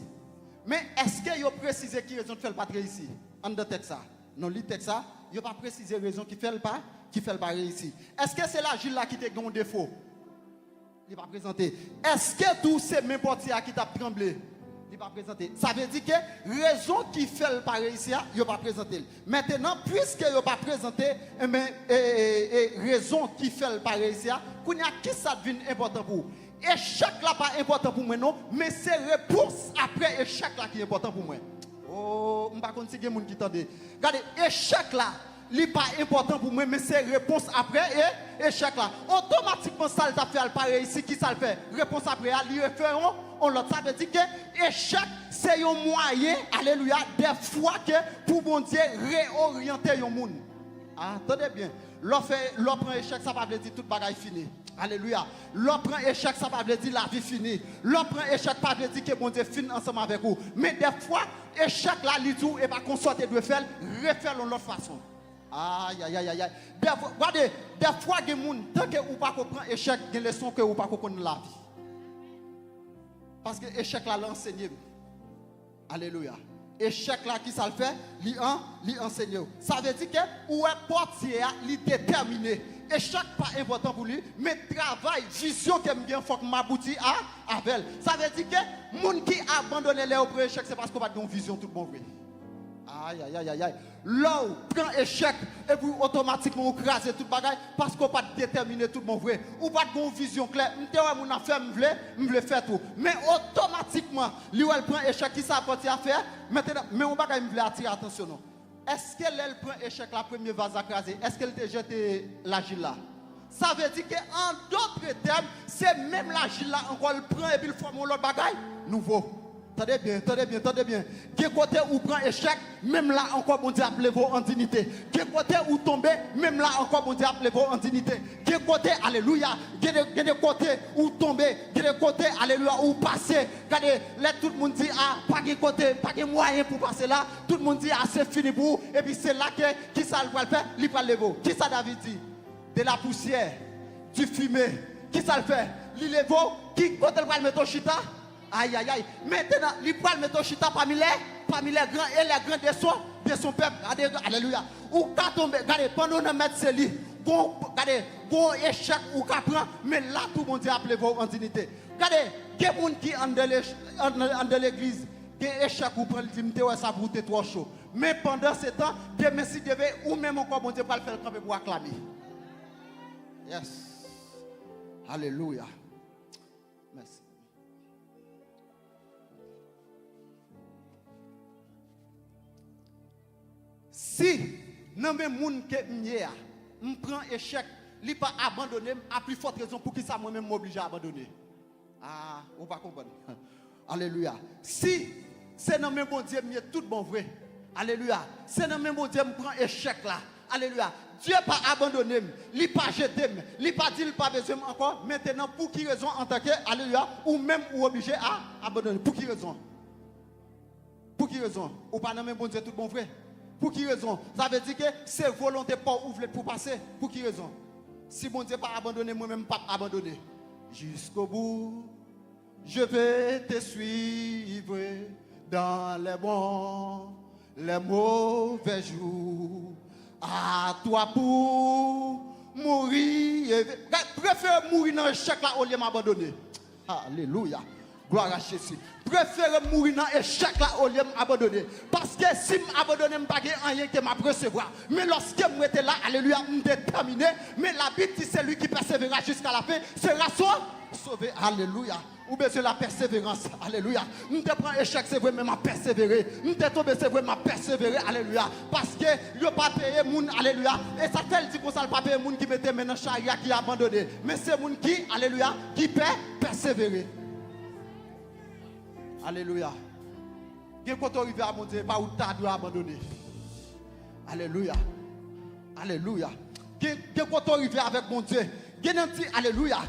Mais est-ce qu'il a précisé qui raison de faire le pas très ici? En de texte ça. Non, le texte ça, il n'a pas précisé raison qui fait le pas ici. Est-ce que c'est la Gilles là qui te donne un défaut? Il n'est pas présenté. Est-ce que tous ces mêmes portiers qui t'a tremblé? Il n'est pas présenté. Ça veut dire que raison qui fait le pareil ici, il n'est pas présenté. Maintenant, puisqu'il n'est pas présenté, raison qui fait le pareil ici, qui ça devient important pour vous? Échec là pas important pour moi non, mais c'est réponse après échec là qui est important pour moi. Oh, je ne sais pas si il y a des gens qui entendent. Regardez, échec là, il n'est pas important pour moi, mais c'est réponse après et échec là. Automatiquement, ça le fait pareil ici, qui ça le fait? Réponse après, il refait on l'autre. Ça veut dire que échec, c'est un moyen, alléluia, des fois que pour mon Dieu réorienter le monde. Attendez bien, l'offre prend échec, ça va dire tout bagaille fini. Alléluia. L'autre prend échec, ça ne veut dire la vie finie. L'autre prend échec, ça veut dire que mon Dieu finit ensemble avec vous. Mais des fois, échec là, l'idou, et pas qu'on soit de faire, refaire de l'autre façon. Aïe, aïe, aïe, aïe. Regardez, des fois, il y a des gens, tant que vous ne comprenez pas échec, il y a des leçons que vous ne comprenez pas la vie. Parce que échec là, l'enseigner. Alléluia. Échec là, qui ça le fait? L'enseigner. Ça veut dire que où est portier, il est déterminé. Échec pas important pour lui, mais travail, vision qu'il bien faut que m'aboutit à avec. Ça veut dire que les gens qui abandonnent les autres échecs, c'est parce qu'on n'a pas de vision tout le monde. Aïe, aïe, aïe, aïe, aïe. Là où prend échec et puis automatiquement craser tout le bagage parce qu'on n'a pas déterminé tout le monde vrai. Ou pas de vision claire. Mon affaire, je veux faire tout. Mais automatiquement, lui elle prend échec qui s'apporte à faire. Maintenant, mais on va me attirer attention. Non. Est-ce qu'elle prend échec la première vase à craser? Est-ce qu'elle te jette l'argile là? Ça veut dire qu'en d'autres termes, c'est même l'argile là encore le prend et puis il forme l'autre bagaille nouveau. Tendez bien, tendez bien, tendez bien. Quel côté où prend échec, même là encore, bon Dieu, appelez-vous en dignité. Quel côté où tomber, même là encore, bon Dieu, appelez-vous en dignité. Quel côté, alléluia, il y a des côtés où tomber, il y a des côtés, alléluia, où passer. Regardez, là, tout le monde dit, ah, pas de côté, pas de moyen pour passer là. Tout le monde dit, ah, c'est fini pour vous. Et puis c'est là que, qui ça va le faire? Il va le lever. Qui ça, David dit? De la poussière, du fumier. Qui ça le fait? Il lève, qui côté va le mettre au chita? Aïe, aïe, aïe. Maintenant, il va mettre au chita parmi les grands et les grands de son peuple. Alléluia. Ou quand tomber, regardez, pendant qu'on met ce lit, regardez, bon échec ou qu'on prend, mais là, tout le monde appelé vous en dignité. Regardez, il y a des gens qui sont dans l'église, qui échec ou prend l'intimité, ça broute trop chaud. Mais pendant ce temps, Dieu merci Dieu, ou même encore, mon Dieu, pas le faire camper pour acclamer. Yes. Alléluia. Merci. Si, dans le monde que je prends échec, je ne pas abandonner, à plus forte raison pour que ça moi-même m'oblige à abandonner. Ah, on va comprendre. Alléluia. Si, c'est dans le même bon Dieu, je tout bon vrai. Alléluia. C'est dans le même bon Dieu, je prends échec là. Alléluia. Dieu n'a pas abandonné, il n'a pas jeté, il n'a pas dit qu'il n'a pas besoin encore. Maintenant, pour qui raison en tant que, alléluia, ou même ou obligé à abandonner. Pour qui raison? Pour qui raison? Ou pas dans le même bon Dieu, tout bon vrai. Pour qui raison? Ça veut dire que c'est volonté pas ouverte pour passer. Pour qui raison? Si mon Dieu pas abandonné, moi-même pas abandonné. Jusqu'au bout, je vais te suivre dans les bons, les mauvais jours. À toi pour mourir. Préfère mourir dans l'échec là au lieu de m'abandonner. Alléluia. Gloire à Jésus. Préfère mourir dans l'échec là au lieu de m'abandonner. Parce que si je m'abandonne, je n'ai pas rien qui m'a recevoir. Mais lorsque je suis là, alléluia, je suis déterminé. Mais la Bible dit c'est lui qui persévérera jusqu'à la fin sera sauvé. Alléluia. Ou bien c'est la persévérance. Alléluia. Nous te prends échec, c'est vrai, mais m'a persévéré. Nous te tombé, c'est vrai, m'a persévéré. Alléluia. Parce que je pas payé moun. Alléluia. Et ça tel dit qu'on ne pas payer moun qui mettait maintenant charia qui a abandonné. Mais c'est moun qui, alléluia, qui peut persévérer. Alléluia. Quand on arrive à mon Dieu, pas où tu dois abandonner. Alléluia. Alléluia. Quand on arrive avec mon Dieu, alléluia,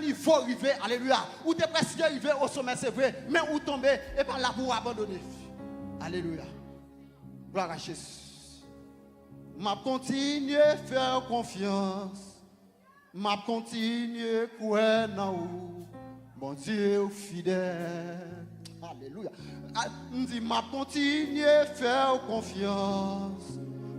il faut arriver, alléluia, ou tu es presque arrivé au sommet, c'est vrai, mais où tomber et par là pour abandonner. Alléluia. Gloire à Jésus. M'a continué à faire confiance, m'a continué à croire en vous, mon Dieu fidèle. Alléluia. M'a continué à faire confiance.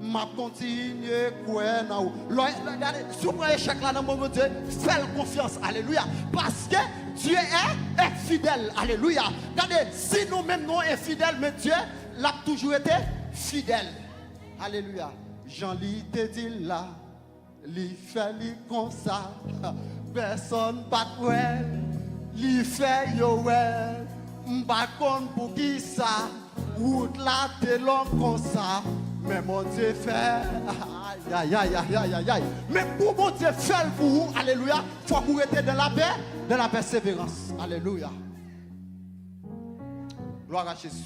M'a continué croire en vous. Regardez, si vous prenez échec là dans mon Dieu, faites confiance. Alléluia. Parce que Dieu est fidèle. Alléluia. Regardez, si nous-mêmes nous sommes infidèles, mais Dieu l'a toujours été fidèle. Alléluia. Jean-Ly te dit là, il fait comme ça. Personne pas de il fait yoel. M'pas pour qui ça. Route là, t'es long comme ça. Mais mon Dieu fait, aïe, aïe, aïe, aïe, aïe, aïe. Mais pour mon Dieu faire pour vous, alléluia, il faut que vous restez dans la paix, dans la persévérance. Alléluia. Gloire à Jésus.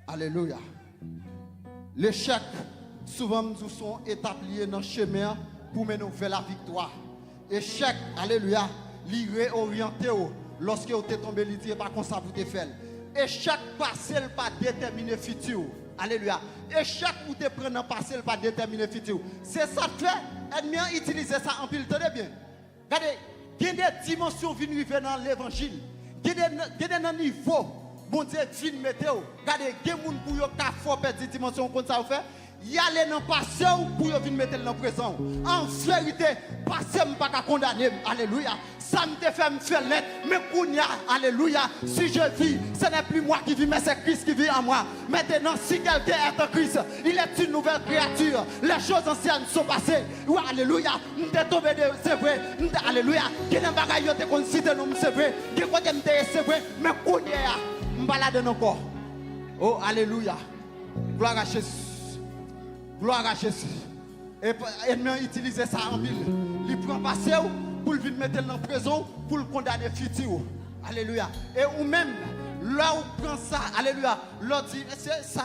Alléluia. L'échec, souvent nous sont établis dans le chemin pour mener vers la victoire. Échec, alléluia, il réorienté lorsque vous êtes tombé, il dit pas comme ça vous te faites. Échec passé pas déterminer le futur. Alléluia. Et chaque où tu prends un passé, pas déterminer le futur. C'est ça que fait. Ennemi a utilisé ça en pile. Tenez bien. Regardez, il y a des dimensions venues dans l'évangile. Il y a des niveaux. Bon Dieu, fin météo. Regardez, il y a des gens pour qui font perdre des dimensions comme ça. Il y a les non passés pour venir mettre dans le présent. En vérité, passé ne pas condamner. Alléluia. Ça me fait me faire l'être. Mais Kounia, alléluia. Si je vis, ce n'est plus moi qui vis, mais c'est Christ qui vit en moi. Maintenant, si quelqu'un est en Christ, il est une nouvelle créature. Les choses anciennes sont passées. Oui, alléluia. Nous sommes tombés de c'est vrai. Alléluia. Qui n'est pas gagné de conciter nous, c'est vrai. Qui est c'est vrai. Mais Kounia, je balade dans corps. Oh, alléluia. Gloire à Jésus. Gloire à Jésus. Et l'ennemi utilise ça en pile. Il prend passé pour le mettre dans la prison pour le condamner futur. Alléluia. Et ou même, là où prend ça, alléluia, l'autre dit, ça,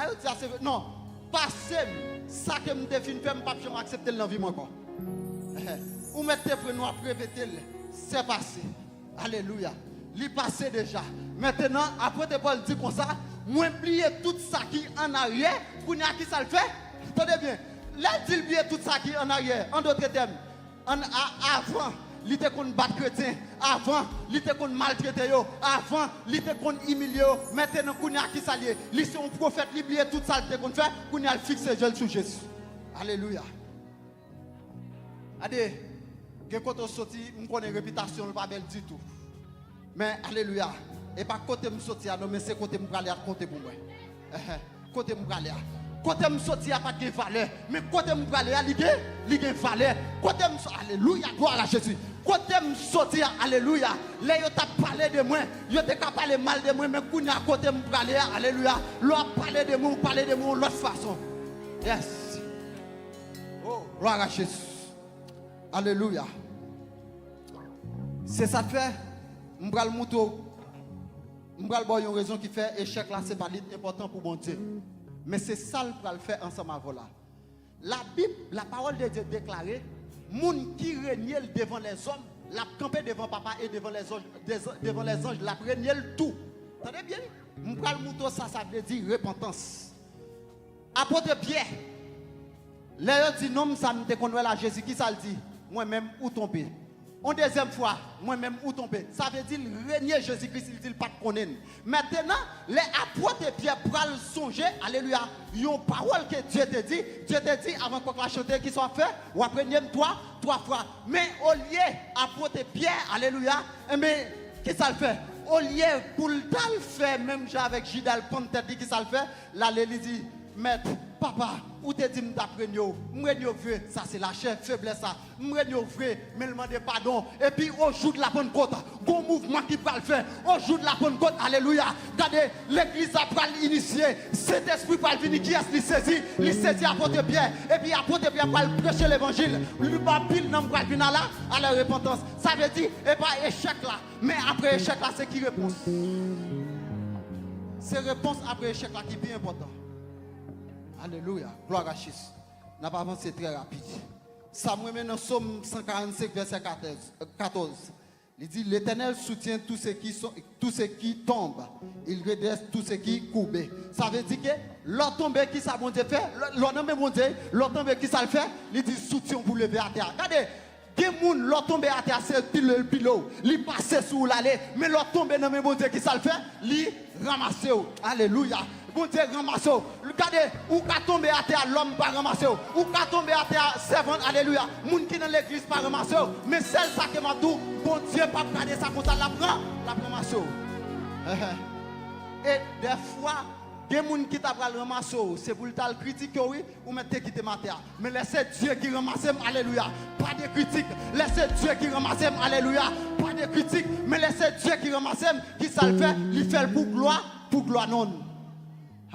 non, passez, ça que je défini, je ne peux pas accepter l'envie encore. Ou mettez pour nous après, c'est passé. Alléluia. Il passé déjà. Maintenant, après de Paul dit comme ça, moi oublier tout ça qui en arrière, pour qui ça le fait. Attendez bien. Là, il oublier tout ça qui en arrière. En d'autres termes, avant, il était qu'on bat chrétien. Avant, il était qu'on maltraité. Avant, il était qu'on humilié. Maintenant, qu'on a qui s'allie. Il est un prophète, il oublier tout ça qu'il qu'on fait, qu'on a fixé sur Jésus. Alléluia. Allez, quand on sorti, on connaît une réputation, pas belle du tout. Mais alléluia. Et pas côté me sortir, non, mais c'est côté me aller à côté pour moi. Côté me aller. Côté me sortir, pas de valeur. Mais côté me aller, il y a valeur. Côté me alléluia, gloire à Jésus. Côté me sortir, alléluia. Là, il t'a parlé de moi. Il t'a parlé mal de moi, mais quand il y a côté me aller, alléluia. L'on parler de moi, parler de moi de l'autre façon. Yes. Oh, gloire à Jésus. Alléluia. C'est ça que fait. M'bral mouto. M'bral boy une raison qui fait échec là c'est pas important pour bon Dieu. Mais c'est ça le faire ensemble avec là. La Bible, la parole de Dieu déclarée, moun qui règne devant les hommes, la camper devant papa et devant les anges, la règne tout. Entendez bien? M'bral mouto ça veut dire repentance. Apôtre Pierre, là il dit non ça me déconne là Jésus qui ça le dit moi-même où tomber. En deuxième fois, moi-même où tomber. Ça veut dire régner Jésus-Christ, il dit pas de connaître. Maintenant, les apôtres Pierre pral songer, alléluia, une parole que Dieu te dit avant qu'on la chanter qui soit fait, ou après trois fois. Mais au lieu apôtre Pierre, alléluia, mais qu'est-ce que ça le fait? Au lieu pour le faire, même avec Gidal Pontet, qui ça le fait, là, il dit, maître, papa, où te dit m'apprendre, m'renyo vrai, ça c'est la chair faiblesse ça. M'renyo vrai, me demander pardon. Et puis au jour de la Pentecôte, bon mouvement qui va le faire. Au jour de la Pentecôte, alléluia. Regardez, l'église a initié. Cet esprit va venir qui est il saisit apôtre Pierre. Et puis apôtre Pierre va prêcher l'évangile. Le pile n'a pas venir là à la repentance. Ça veut dire et pas échec là, mais après échec là c'est qui réponse. C'est réponse après échec là qui est bien important. Alléluia. Gloire à Jésus. N'a pas avancé très rapide. Samuel dans Psaume 145, verset 14. Il dit l'Éternel soutient tous ceux qui tombent. Il redresse tous ceux qui courbent. Ça veut dire que l'autre tombé qui ça bon Dieu fait, l'autre tombé qui ça le fait, il dit soutien pour lever à terre. Regardez, des gens l'autre tombé à terre c'est le pilote, il passe sous l'allée, mais l'autre tombé dans même bon Dieu qui ça le fait, il ramasse. Alléluia. Bon Dieu ramasse. Regardez, ou qu'a tombé à terre, l'homme pas ramassé. Ou qu'a tombé à terre, servant, alléluia. Moun qui dans l'église pas ramassé. Mais celle ça qui m'a tout, bon Dieu pas regarder ça comme ça, la prend ramassé. Et des fois, des gens qui t'a ramassé, c'est pour le critiquer, oui, ou mettre quitter ma terre. Mais laissez Dieu qui ramasse, alléluia. Pas de critique. Laissez Dieu qui ramasse, alléluia. Pas de critique. Mais laissez Dieu qui ramasse, qui ça le fait, il fait pour gloire non.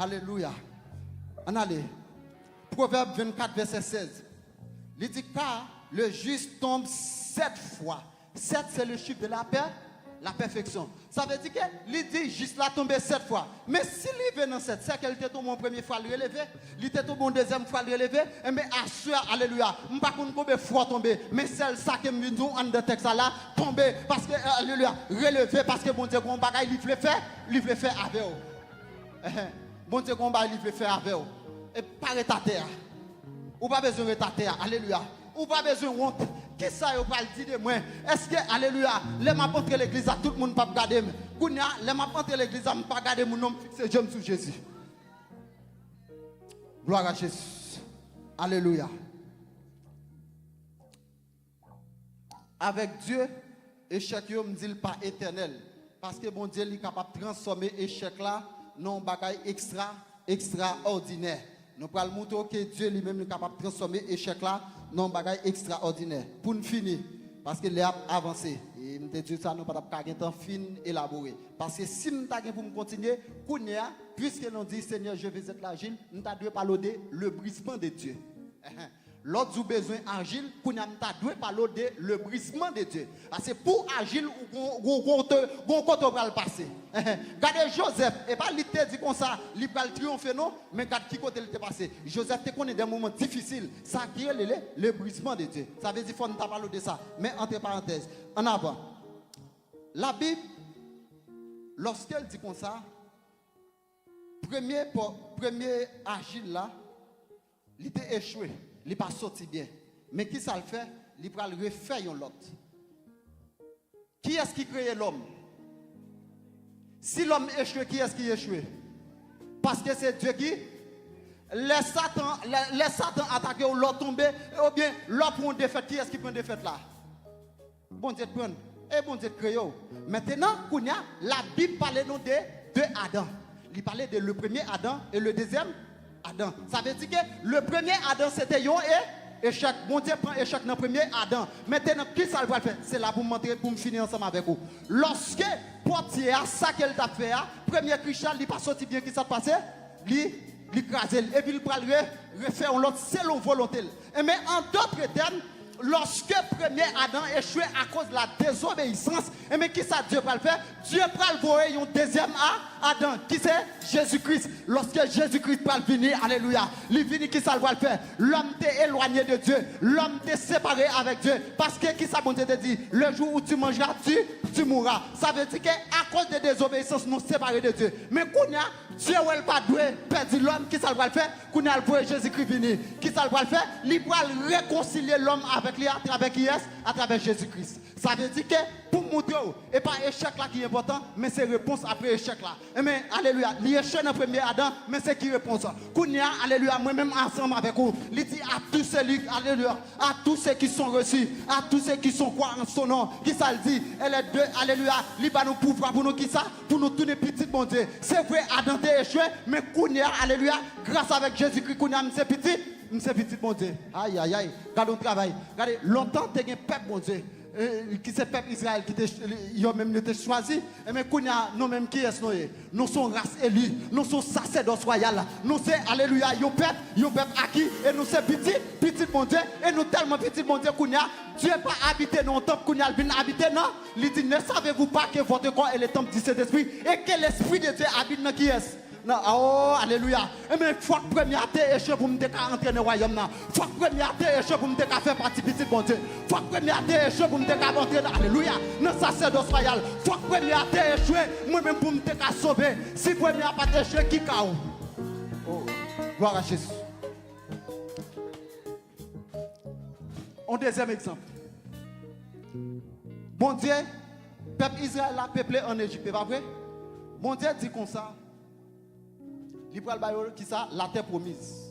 Alléluia. On allait. Proverbe 24, verset 16. Il dit car le juste tombe 7 fois. 7, c'est le chiffre de la paix, la perfection. Ça veut dire qu'il dit juste là tomber 7 fois. Mais s'il est venu dans 7, c'est qu'il était tombé en première fois le relever. Il était tombé en deuxième fois le relever. Et mais assure, alléluia. Je ne sais pas combien de fois tomber. Mais c'est ça que je me dis en de texte là, tomber. Parce que, alléluia, relever. Parce que bon Dieu, mon bagage, il veut faire avec vous. Bon Dieu, combat, il veut faire avec vous. Et pas ta terre. Ou pas besoin de ta terre. Alléluia. Ou pas besoin de honte. Qu'est-ce que ça va dire de moi? Est-ce que, alléluia, les m'a montré l'église à tout le monde pas regarder. Kounia, les m'a montré l'église à pas regarder mon nom fixé, j'aime sous Jésus. Gloire à Jésus. Alléluia. Avec Dieu, échec, me dit pas éternel. Parce que bon Dieu, il est capable de transformer échec là. Non, bagaille extraordinaire. Nous parlons montrer que Dieu lui-même est capable de transformer l'échec là non bagaille extraordinaire. Pour nous finir, parce que l'heure avancé. Et nous te dit ça, nous pas de temps fin élaboré. Parce que si nous avons pour continuer, puisque nous dit Seigneur, je vais être l'agile, nous devons parler le brisement de Dieu. L'autre besoin agile, qu'on a doit parler de le brisement de Dieu. C'est pour agile ou qu'on va le passer. Regardez Joseph, et pas il te dit comme ça, il va triompher non, mais regarde qui côté il te passé. Joseph te connaît des moments difficiles, ça qui est le brisement de Dieu. Ça veut dire qu'il faut nous parler de ça. Mais entre parenthèses, en avant. La Bible, lorsqu'elle dit comme ça, premier agile là, il était échoué. Il n'est pas sorti bien. Mais qui ça le fait? Il va le refaire l'autre. Qui est-ce qui crée l'homme? Si l'homme échoue, qui est-ce qui échoue? Parce que c'est Dieu qui les Satan attaquer ou l'autre tomber, ou bien l'autre prend une défaite. Qui est-ce qui prend une défaite là? Bon Dieu prend. Et bon Dieu crée. Maintenant, la Bible parle nous de deux Adam. Il parlait de le premier Adam et le deuxième Adam. Ça veut dire que le premier Adam c'était yo et échec. Bon Dieu prend échec dans le premier Adam. Maintenant, qui ça va faire? C'est là pour me montrer, pour me finir ensemble avec vous. Lorsque portier a ça qu'elle t'a fait, premier Christian, il n'est pas sorti bien, qui ça passé? Il crase et puis il va le refaire l'autre selon volonté. Mais en d'autres termes, lorsque premier Adam échoué à cause de la désobéissance, mais qui ça Dieu va le faire? Dieu va le voir un deuxième Adam, qui c'est Jésus-Christ. Lorsque Jésus-Christ va venir, alléluia, il vient, qui ça va le faire? L'homme t'est éloigné de Dieu, l'homme t'est séparé avec Dieu. Parce que qui ça bon Dieu te dit? Le jour où tu mangeras, tu mourras. Ça veut dire qu'à cause de désobéissance, nous séparés de Dieu. Mais qu'on a Dieu n'a pas doué, perdu l'homme, qui ça va le faire? Qu'on a le voir Jésus-Christ venir. Qui ça va le faire? Il va réconcilier l'homme avec lui à travers qui est? À travers Jésus-Christ. Ça veut dire que pour montrer, et pas échec là qui est important, mais c'est réponse après échec là. Mais alléluia, l'échec dans le premier Adam, mais c'est qui réponse? Kounia, alléluia, moi-même ensemble avec vous, il dit à tous ceux, alléluia, à tous ceux qui sont reçus, à tous ceux qui sont quoi en son nom, qui ça le dit? Elle est deux, alléluia, il va nous pouvoir pour nous qui ça? Pour nous tourner petit bon Dieu. C'est vrai, Adam t'est échoué, mais Kounia, alléluia, grâce avec Jésus-Christ, Kounia, c'est petit bon Dieu. Aïe, aïe, aïe, regardez le travail. Regardez, longtemps, tu as un peuple bon Dieu. Qui c'est peuple Israël qui a même été choisi, mais nous même qui est nous sommes race élue, nous sommes sacerdoce royal, nous sommes alléluia, yo peuple acquis, et nous sommes petit bon Dieu, et nous tellement petit bon Dieu Dieu pas habité dans le temple qu'on a vient habiter non, il dit ne savez-vous pas que votre corps est le temple du Saint-Esprit et que l'esprit de Dieu habite dans qui est? Non, oh, alléluia. Mais il faut que premier été échoué pour me entrer dans le royaume. Il faut que premier été échoué pour me faire partie petit bon Dieu. Il faut que premier été échoué pour me entrer dans alléluia. Dans le sacerdoce royal. Il faut que premier été échoué moi-même pour me sauver. Si premier pas échoué, qui caou? Oh, gloire à Jésus. Un deuxième exemple. Bon Dieu, peuple Israël a peuplé en Égypte, pas vrai? Bon Dieu dit comme ça. Il va le qui ça la terre promise.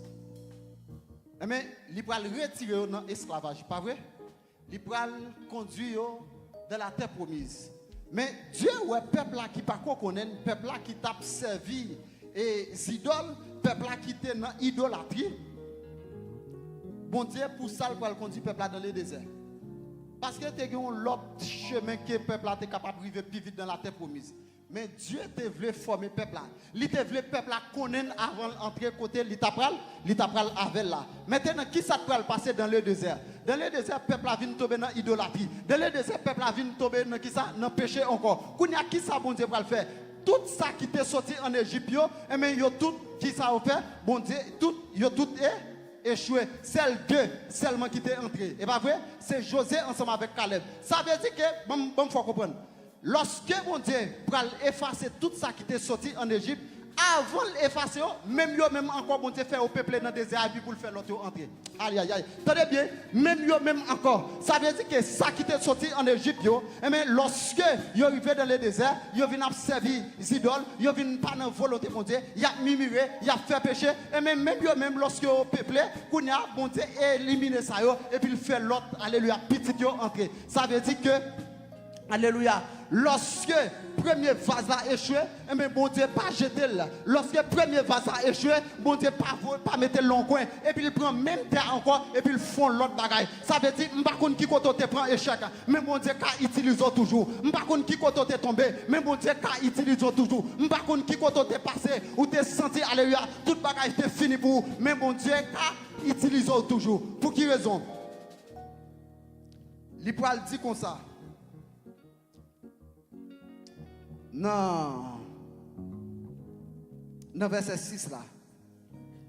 Mais il va le retirer dans l'esclavage, pas vrai? Il va le conduire dans la terre promise. Mais Dieu ouais peuple là qui pas connaît, peuple là qui t'a servi et idoles, peuple là qui était dans idolâtrie. Bon Dieu pour ça il va le conduire peuple là dans le désert. Parce que tu as un autre chemin que le peuple là est capable de vivre plus vite dans la terre promise. Mais Dieu te voulait former le peuple là. Il te voulait peuple là connaître avant d'entrer côté, il t'a pral avec là. Maintenant, qui ça peut passer dans le désert? Dans le désert, le peuple là vient tomber dans l'idolâtrie. Dans le désert, le peuple là vient tomber dans qui ça? Dans le péché encore. Qui ça bon Dieu va le faire? Tout ça qui t'est sorti en Égypte, et même yo tout qui ça a fait? Bon Dieu, tout est échoué. Celle deux seulement qui t'est entré. Et pas vrai? C'est José ensemble avec Caleb. Ça veut dire que bon faut comprendre. Lorsque mon Dieu va effacer tout ça qui était sorti en Égypte, avant l'effacer, même encore mon Dieu fait au peuple dans le désert pour le faire l'autre entrer. Aïe aïe aïe. Tenez bien, même encore. Ça veut dire que ça qui était sorti en Égypte, mais lorsque ils arrivent dans le désert, ils viennent servir les idoles, ils viennent pas dans volonté mon Dieu, ils ont mimuré, ils ont fait péché, et même lorsque au peuple, qu'on a mon Dieu éliminé ça et puis il fait l'autre, alléluia, petit entrer. Ça veut dire que Alléluia. Lorsque premier vase a échoué, eh bien, bon Dieu pas jeter là. Lorsque premier vase a échoué, bon Dieu pas mettre le long coin. Et puis il prend même terre encore et puis il font l'autre bagaille. Ça veut dire, m'pa konn qui côté te prend échec, mais bon Dieu ka utilise toujours. M'pa konn qui côté te tomber, mais bon Dieu ka utilise toujours. M'pa konn qui côté te passer ou te senti alléluia, toute bagaille te fini pour, mais bon Dieu ka utilise toujours. Pour qui raison? Il pral dit comme ça. Non. Dans verset 6 là.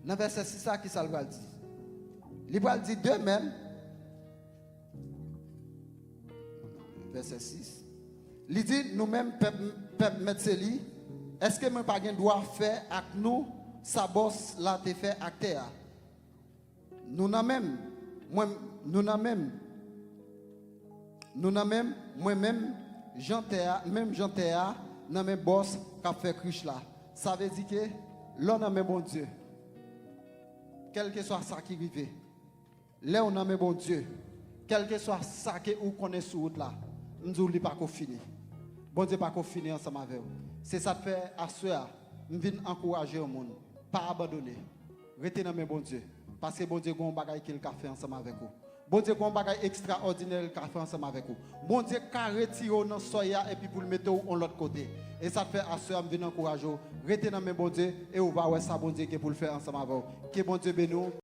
Dans verset 6 là, qui ça le dit? Il va dire de même. Verset 6. Il dit nous-mêmes, peuple Metzeli, est-ce que nous pas de droit faire avec nous, sa bosse là te fait avec terre? Nous n'avons même, moi-même, Jean Théa, dans mes boss qui a fait cruche là. Ça veut dire que l'on a mes bon Dieu. Quel que soit ça qui arrive. Là on a mes bon Dieu. Quel que soit ça que vous connaissez sur route là. Nous n'oublions pas qu'on finit. Bon Dieu pas qu'on finit ensemble avec vous. C'est ça que fait à soir. Nous venons encourager le monde. Pas abandonner. Restez dans mes bon Dieu. Parce que bon Dieu a un bagage qu'il a fait ensemble avec vous. Bon Dieu, un bagage extraordinaire qu'il a fait ensemble avec vous. Bon Dieu, qui a retiré dans soya et puis pour le mettre de l'autre côté. Et ça fait à ce moment venir encourager. Restez dans mes bon Dieu et on va voir ça bon Dieu qui pour le faire ensemble avec vous. Que bon Dieu bénisse.